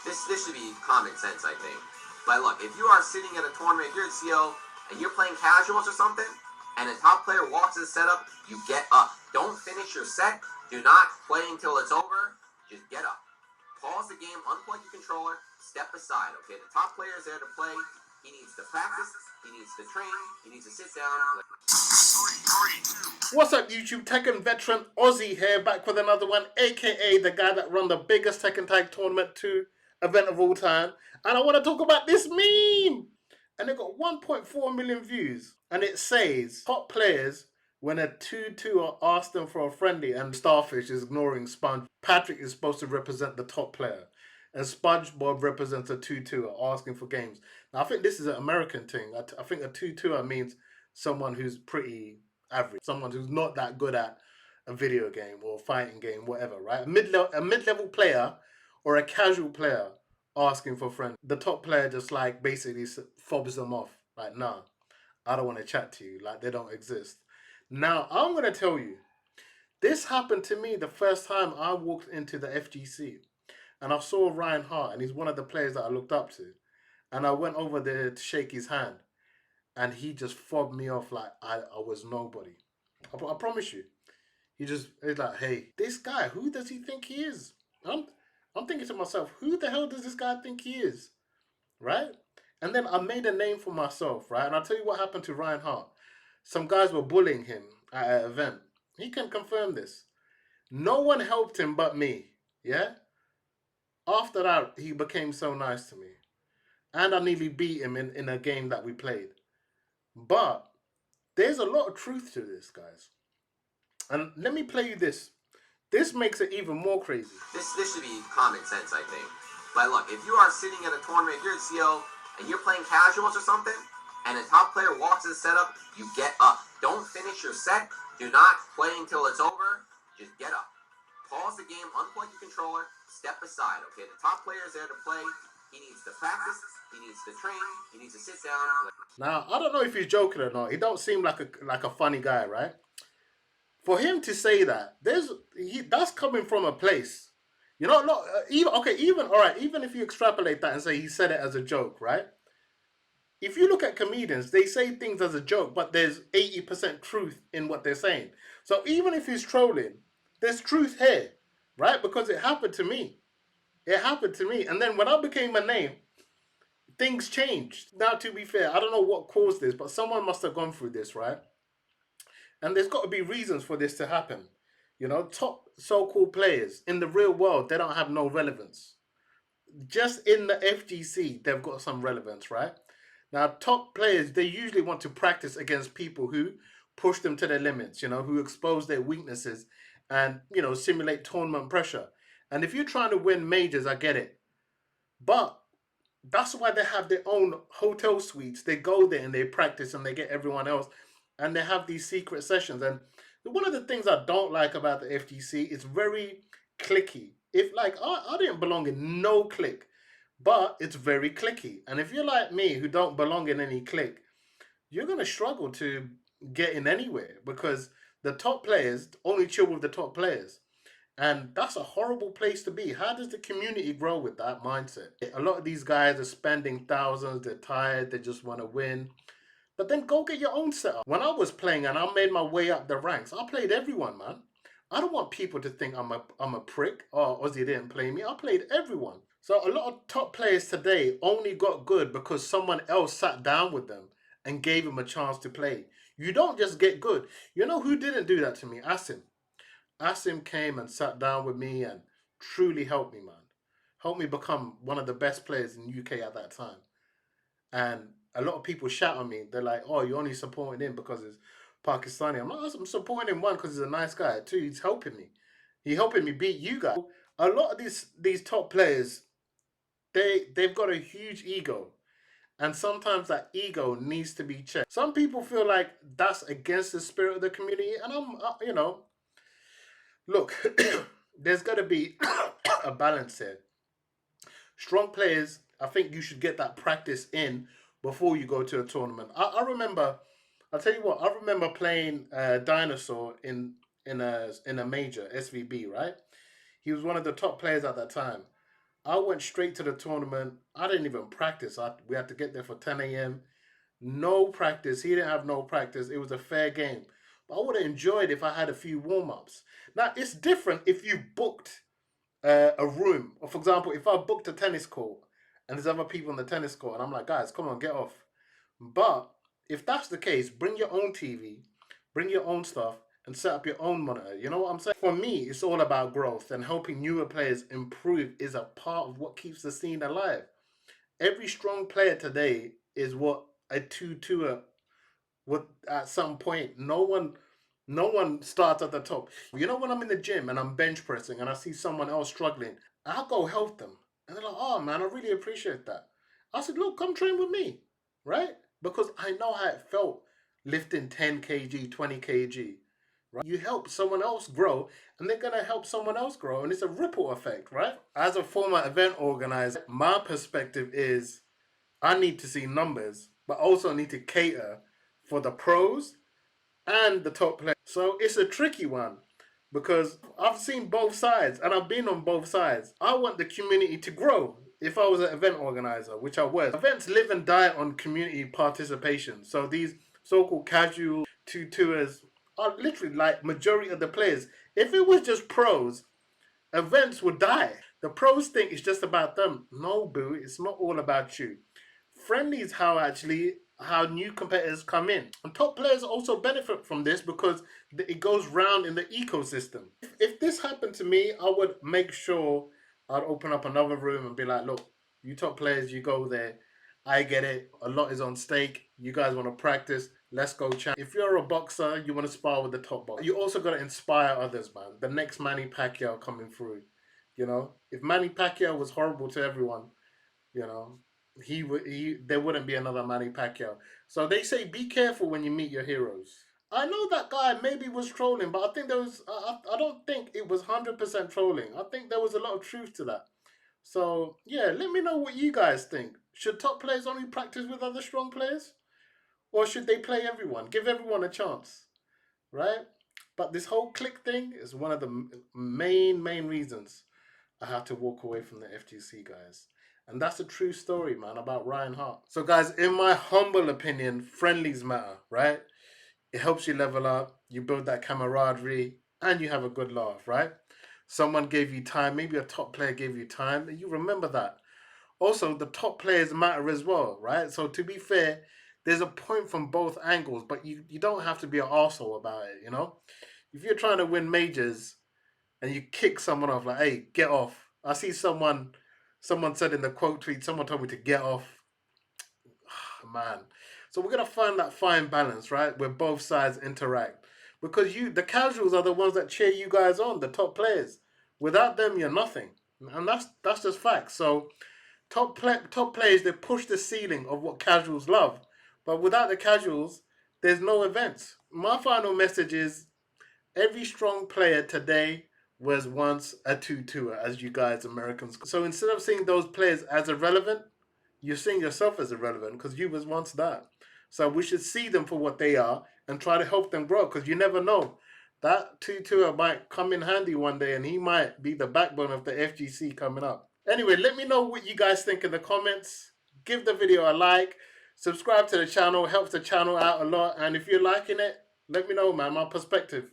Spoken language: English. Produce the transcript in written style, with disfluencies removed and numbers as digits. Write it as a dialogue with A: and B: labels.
A: This should be common sense, I think. But look, if you are sitting at a tournament, if you're at CO and you're playing casuals or something, and a top player walks in the setup, you get up. Don't finish your set. Do not play until it's over. Just get up. Pause the game, unplug your controller, step aside, okay? The top player is there to play. He needs to practice, he needs to train, he needs to sit down.
B: What's up, YouTube? Tekken veteran Aussie here, back with another one, aka the guy that run the biggest Tekken Tag Tournament 2 event of all time. And I want to talk about this meme. And it got 1.4 million views. And it says, top players, when a 2-2 are asked them for a friendly and Starfish is ignoring Sponge, Patrick is supposed to represent the top player. And SpongeBob represents a 2-2 are asking for games. Now, I think this is an American thing. I think a 2-2 means someone who's pretty average, someone who's not that good at a video game or fighting game, whatever, right? A mid-level player or a casual player asking for friends. The top player just like basically fobs them off. Like, nah, I don't want to chat to you. Like, they don't exist. Now, I'm going to tell you, this happened to me the first time I walked into the FGC. And I saw Ryan Hart, and he's one of the players that I looked up to. And I went over there to shake his hand. And he just fobbed me off like I was nobody. I promise you. He's like, hey, this guy, who does he think he is? I'm thinking to myself, who the hell does this guy think he is? Right? And then I made a name for myself, right? And I'll tell you what happened to Ryan Hart. Some guys were bullying him at an event. He can confirm this. No one helped him but me. Yeah? After that, he became so nice to me. And I nearly beat him in a game that we played. But there's a lot of truth to this, guys. And let me play you this. This makes it even more crazy.
A: This should be common sense, I think. But look, if you are sitting at a tournament, if you're at CO and you're playing casuals or something, and a top player walks in the setup, you get up. Don't finish your set. Do not play until it's over. Just get up. Pause the game, unplug your controller, step aside, okay? The top player is there to play. He needs to practice, he needs to train, he needs to sit down.
B: Now, I don't know if he's joking or not. He don't seem like a funny guy, right? For him to say that, that's coming from a place. You know, not even if you extrapolate that and say he said it as a joke, right? If you look at comedians, they say things as a joke, but there's 80% truth in what they're saying. So even if he's trolling, there's truth here, right? Because it happened to me. It happened to me. And then when I became a name, things changed. Now, to be fair, I don't know what caused this, but someone must have gone through this, right? And there's got to be reasons for this to happen. You know, top so-called players in the real world, they don't have no relevance. Just in the FGC, they've got some relevance, right? Now, top players, they usually want to practice against people who push them to their limits, you know, who expose their weaknesses and, you know, simulate tournament pressure. And if you're trying to win majors, I get it. But that's why they have their own hotel suites. They go there and they practice and they get everyone else. And they have these secret sessions. And one of the things I don't like about the FGC is very cliquey. If like, I didn't belong in no clique, but it's very cliquey. And if you're like me who don't belong in any clique, you're going to struggle to get in anywhere because the top players only chill with the top players. And that's a horrible place to be. How does the community grow with that mindset? A lot of these guys are spending thousands. They're tired. They just want to win. But then go get your own setup. When I was playing and I made my way up the ranks, I played everyone, man. I don't want people to think I'm a prick. Oh, Ozzy didn't play me. I played everyone. So a lot of top players today only got good because someone else sat down with them and gave them a chance to play. You don't just get good. You know who didn't do that to me? Asim. Asim came and sat down with me and truly helped me, man. Helped me become one of the best players in the UK at that time. And a lot of people shout on me. They're like, oh, you're only supporting him because he's Pakistani. I'm supporting him, one, because he's a nice guy. Two, he's helping me. He's helping me beat you guys. A lot of these top players, they've got a huge ego. And sometimes that ego needs to be checked. Some people feel like that's against the spirit of the community. And you know, look, there's got to be a balance here. Strong players, I think you should get that practice in before you go to a tournament. I remember, I'll tell you what, I remember playing Dinosaur in a major, SVB, right? He was one of the top players at that time. I went straight to the tournament. I didn't even practice. We had to get there for 10 a.m. No practice. He didn't have no practice. It was a fair game. But I would have enjoyed if I had a few warm ups. Now, it's different if you booked a room. Or, for example, if I booked a tennis court and there's other people on the tennis court and I'm like, guys, come on, get off. But if that's the case, bring your own TV, bring your own stuff, and set up your own monitor. You know what I'm saying? For me, it's all about growth, and helping newer players improve is a part of what keeps the scene alive. Every strong player today is what a two-tour would at some point. No one starts at the top. You know, when I'm in the gym and I'm bench pressing and I see someone else struggling, I'll go help them. And they're like, oh man, I really appreciate that. I said, look, come train with me, right? Because I know how it felt lifting 10 kg, 20 kg, right? You help someone else grow and they're going to help someone else grow. And it's a ripple effect, right? As a former event organizer, my perspective is I need to see numbers, but also need to cater for the pros and the top players. So it's a tricky one because I've seen both sides and I've been on both sides. I want the community to grow. If I was an event organizer, which I was, events live and die on community participation. So these so-called casual two tours are literally like majority of the players. If it was just pros, events would die. The pros think it's just about them. No, boo, it's not all about you. Friendlies how new competitors come in. And top players also benefit from this because it goes round in the ecosystem. If this happened to me, I would make sure I'd open up another room and be like, look, you top players, you go there. I get it. A lot is on stake. You guys want to practice. Let's go chat. If you're a boxer, you want to spar with the top boxer. You also got to inspire others, man. The next Manny Pacquiao coming through. You know, if Manny Pacquiao was horrible to everyone, you know, there wouldn't be another Manny Pacquiao. So they say be careful when you meet your heroes. I know that guy maybe was trolling, but I think there was. I don't think it was 100% trolling. I think there was a lot of truth to that. So yeah, let me know what you guys think. Should top players only practice with other strong players, or should they play everyone? Give everyone a chance, right? But this whole click thing is one of the main reasons I had to walk away from the FGC, guys. And that's a true story, man, about Ryan Hart. So, guys, in my humble opinion, friendlies matter, right? It helps you level up, you build that camaraderie, and you have a good laugh, right? Someone gave you time, maybe a top player gave you time, and you remember that. Also, the top players matter as well, right? So, to be fair, there's a point from both angles, but you don't have to be an arsehole about it, you know? If you're trying to win majors, and you kick someone off, like, hey, get off. I see someone said in the quote tweet, someone told me to get off. Man. So we're gonna find that fine balance, right? Where both sides interact. Because the casuals are the ones that cheer you guys on, the top players. Without them, you're nothing. And that's just facts. So top players, they push the ceiling of what casuals love. But without the casuals, there's no events. My final message is every strong player today was once a two-tour, as you guys Americans. So instead of seeing those players as irrelevant, you're seeing yourself as irrelevant because you was once that. So we should see them for what they are and try to help them grow because you never know. That two-tour might come in handy one day and he might be the backbone of the FGC coming up. Anyway, let me know what you guys think in the comments. Give the video a like. Subscribe to the channel. Helps the channel out a lot. And if you're liking it, let me know, man. My perspective.